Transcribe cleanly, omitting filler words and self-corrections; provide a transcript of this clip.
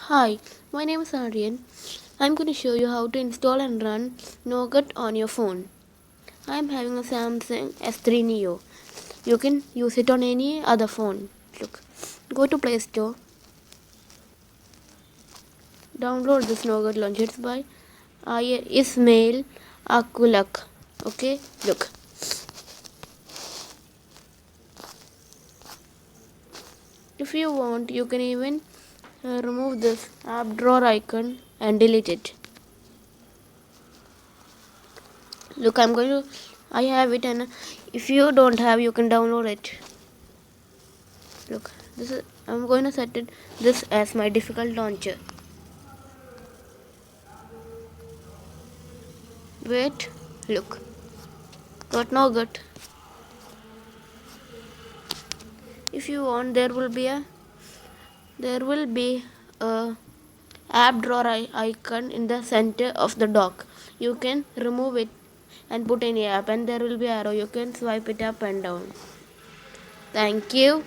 Hi, my name is Aryan. I'm going to show you how to install and run Nougat on your phone. I'm having a Samsung S3 Neo. You can use it on any other phone. Look, go to Play Store, download this Nougat launcher. It's by Ismail Akulak. Okay, look. If you want, you can even remove this app drawer icon and delete it. Look, I have it, and if you don't have, you can download it. Look, I'm going to set this as my default launcher. Wait, look, got Nougat. If you want, there will be a app drawer icon in the center of the dock. You can remove it and put any app, and there will be arrow. You can swipe it up and down. Thank you.